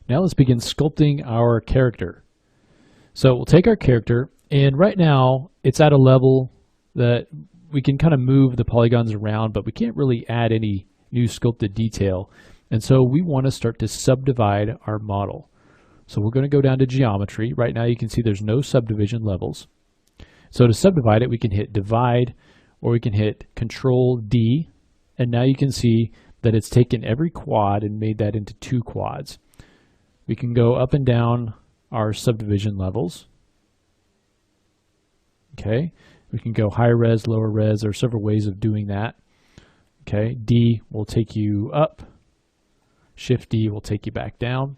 Now let's begin sculpting our character. So we'll take our character, and right now it's at a level that we can kind of move the polygons around, but we can't really add any new sculpted detail. And so we want to start to subdivide our model. So we're going to go down to geometry. Right now you can see there's no subdivision levels. So to subdivide it, we can hit divide, or we can hit Control D, and now you can see that it's taken every quad and made that into 2 quads. We can go up and down our subdivision levels. Okay, we can go higher res, lower res. There are several ways of doing that. Okay, D will take you up. Shift D will take you back down.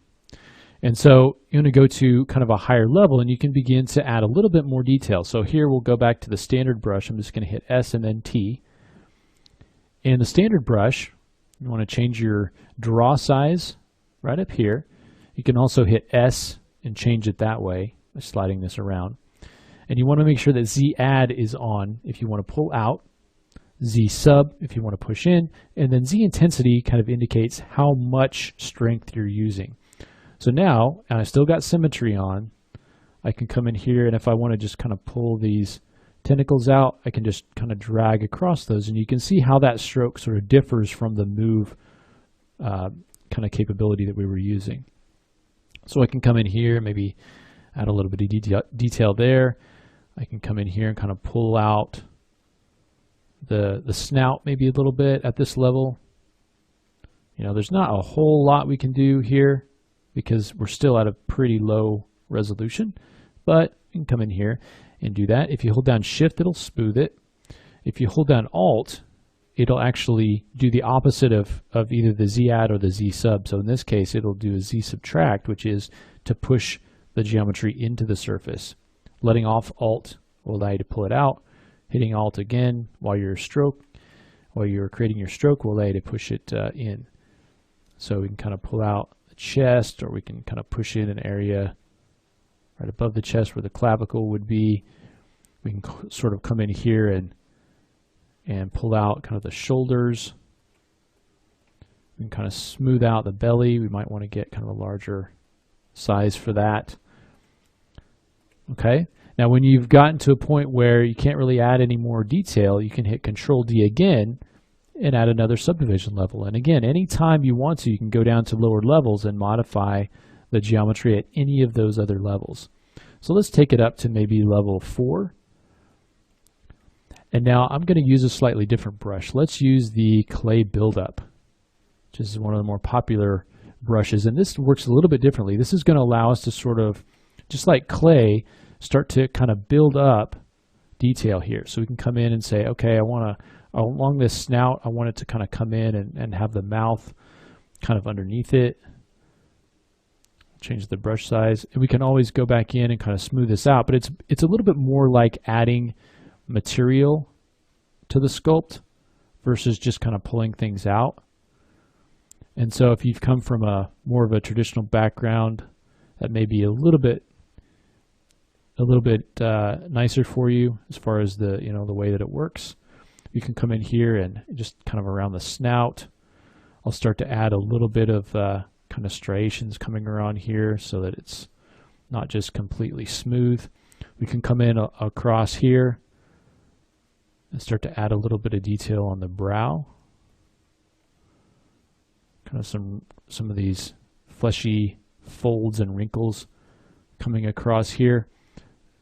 And so you're going to go to kind of a higher level, and you can begin to add a little bit more detail. So here we'll go back to the standard brush. I'm just going to hit S and then T. In the standard brush, you want to change your draw size right up here. You can also hit S and change it that way by sliding this around. And you want to make sure that Z add is on if you want to pull out, Z sub if you want to push in, and then Z intensity kind of indicates how much strength you're using. So now, and I still got symmetry on, I can come in here, and if I want to just kind of pull these tentacles out, I can just kind of drag across those, and you can see how that stroke sort of differs from the move kind of capability that we were using. So I can come in here, maybe add a little bit of detail there. I can come in here and kind of pull out the snout maybe a little bit at this level. You know, there's not a whole lot we can do here because we're still at a pretty low resolution, but you can come in here and do that. If you hold down Shift, it'll smooth it. If you hold down Alt, it'll actually do the opposite of either the Z add or the Z sub. So in this case, it'll do a Z subtract, which is to push the geometry into the surface. Letting off Alt will allow you to pull it out. Hitting Alt again while you're creating your stroke will allow you to push it in. So we can kind of pull out the chest, or we can kind of push in an area right above the chest where the clavicle would be. We can sort of come in here and pull out kind of the shoulders. We can kind of smooth out the belly. We might want to get kind of a larger size for that. Okay, now when you've gotten to a point where you can't really add any more detail, you can hit Control D again and add another subdivision level. And again, anytime you want to, you can go down to lower levels and modify the geometry at any of those other levels. So let's take it up to maybe level 4. And now I'm going to use a slightly different brush. Let's use the clay buildup, which is one of the more popular brushes. And this works a little bit differently. This is going to allow us to sort of, just like clay, start to kind of build up detail here. So we can come in and say, okay, I want to, along this snout, I want it to kind of come in and have the mouth kind of underneath it. Change the brush size. And we can always go back in and kind of smooth this out. But it's a little bit more like adding material to the sculpt versus just kind of pulling things out. And so if you've come from a more of a traditional background, that may be a little bit nicer for you as far as the the way that it works. You can come in here and just kind of around the snout. I'll start to add a little bit of kind of striations coming around here so that it's not just completely smooth. We can come in across here and start to add a little bit of detail on the brow. Kind of some of these fleshy folds and wrinkles coming across here.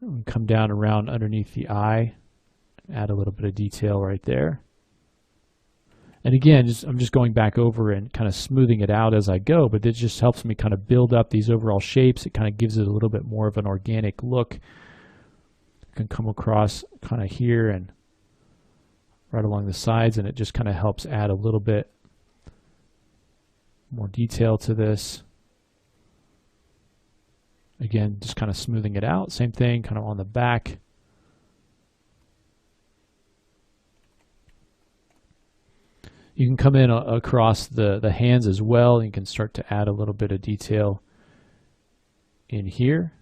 And come down around underneath the eye, add a little bit of detail right there. And again, I'm just going back over and kind of smoothing it out as I go, but it just helps me kind of build up these overall shapes. It kind of gives it a little bit more of an organic look. You can come across kind of here and right along the sides, and it just kind of helps add a little bit more detail to this. Again, just kind of smoothing it out. Same thing kind of on the back. You can come in across the hands as well. You can start to add a little bit of detail in here,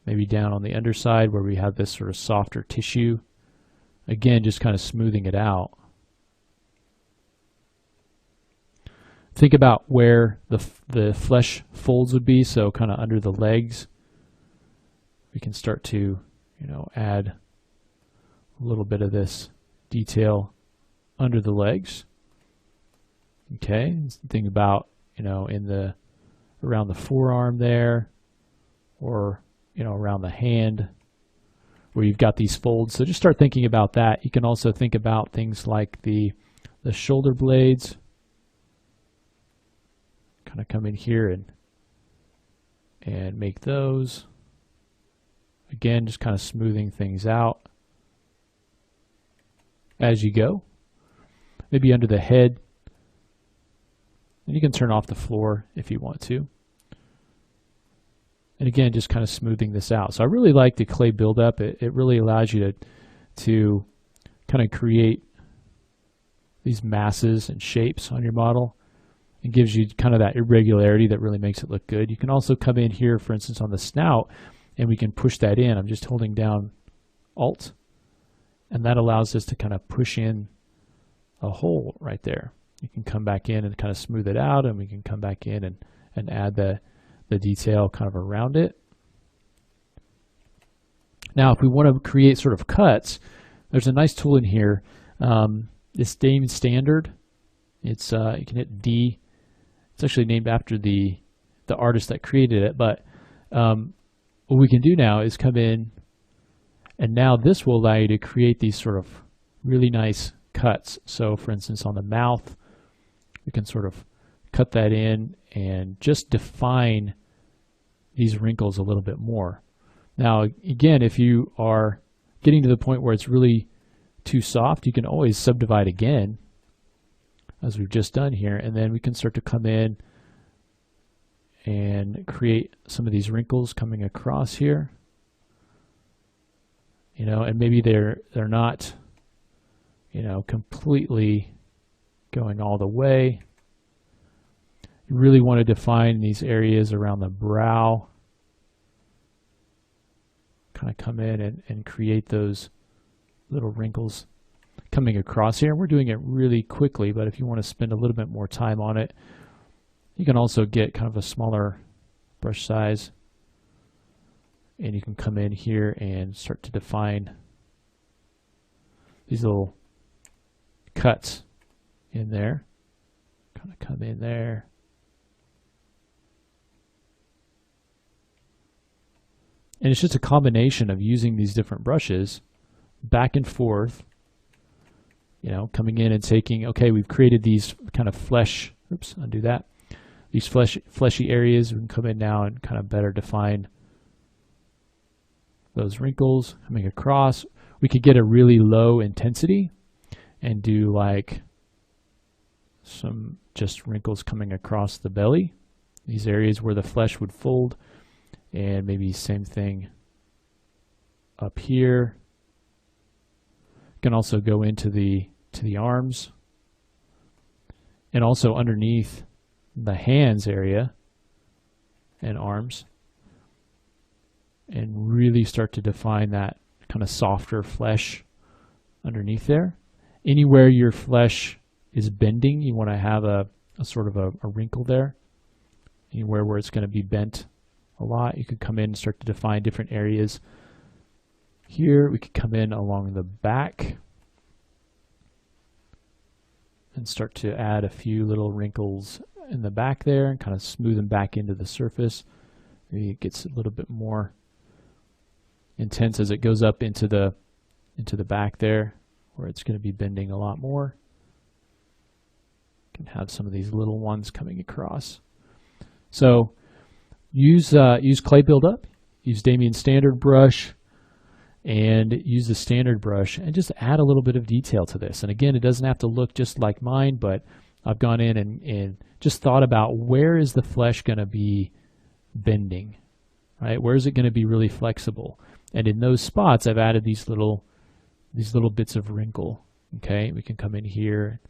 maybe down on the underside where we have this sort of softer tissue. Again, just kind of smoothing it out. Think about where the flesh folds would be, so kind of under the legs. We can start to, add a little bit of this detail under the legs. Okay, think about, around the forearm there, or, around the hand where you've got these folds. So just start thinking about that. You can also think about things like the shoulder blades. Kind of come in here and make those. Again, just kind of smoothing things out as you go. Maybe under the head. And you can turn off the floor if you want to. And again, just kind of smoothing this out. So I really like the clay buildup. It really allows you to kind of create these masses and shapes on your model. It gives you kind of that irregularity that really makes it look good. You can also come in here, for instance, on the snout, and we can push that in. I'm just holding down Alt, and that allows us to kind of push in a hole right there. You can come back in and kind of smooth it out, and we can come back in and add the detail kind of around it. Now, if we want to create sort of cuts, there's a nice tool in here. It's named Standard. It's you can hit D. It's actually named after the artist that created it. But what we can do now is come in, and now this will allow you to create these sort of really nice cuts. So, for instance, on the mouth, we can sort of cut that in and just define these wrinkles a little bit more. Now, again, if you are getting to the point where it's really too soft, you can always subdivide again, as we've just done here, and then we can start to come in and create some of these wrinkles coming across here. And maybe they're not, completely going all the way. You really want to define these areas around the brow. Kind of come in and create those little wrinkles coming across here. We're doing it really quickly, but if you want to spend a little bit more time on it, you can also get kind of a smaller brush size, and you can come in here and start to define these little cuts in there. Kind of come in there. And it's just a combination of using these different brushes back and forth, coming in and taking, okay, we've created these kind of undo that. These fleshy areas, we can come in now and kind of better define those wrinkles coming across. We could get a really low intensity and do like some just wrinkles coming across the belly, these areas where the flesh would fold, and maybe same thing up here. You can also go into the arms, and also underneath the hands area and arms, and really start to define that kind of softer flesh underneath there. Anywhere your flesh is bending, you want to have a sort of a wrinkle there. Anywhere where it's going to be bent a lot, you could come in and start to define different areas. Here we could come in along the back and start to add a few little wrinkles in the back there and kind of smooth them back into the surface. Maybe it gets a little bit more intense as it goes up into the back there, where it's going to be bending a lot more. You can have some of these little ones coming across. So use clay buildup, use Damien Standard brush, and use the standard brush, and just add a little bit of detail to this. And again, it doesn't have to look just like mine, but I've gone in and just thought about, where is the flesh going to be bending, right? Where is it going to be really flexible? And in those spots, I've added these little bits of wrinkle. Okay, we can come in here,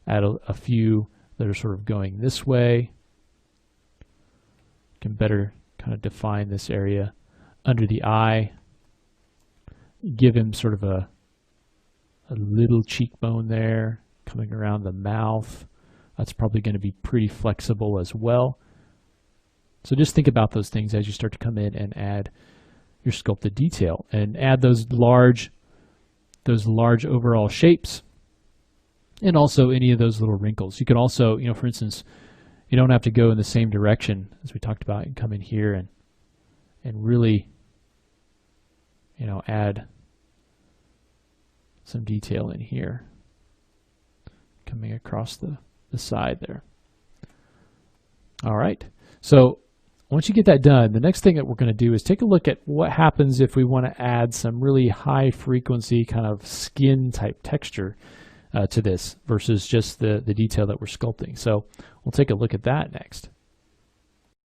add a few that are sort of going this way. Can better kind of define this area under the eye. Give him sort of a little cheekbone there, coming around the mouth, That's probably going to be pretty flexible as well. So just think about those things as you start to come in and add your sculpted detail and add those large overall shapes, and also any of those little wrinkles. You can also, for instance, you don't have to go in the same direction as we talked about and come in here and really, add some detail in here, coming across the side there. All right. So once you get that done, the next thing that we're going to do is take a look at what happens if we want to add some really high frequency kind of skin type texture to this versus just the detail that we're sculpting. So we'll take a look at that next.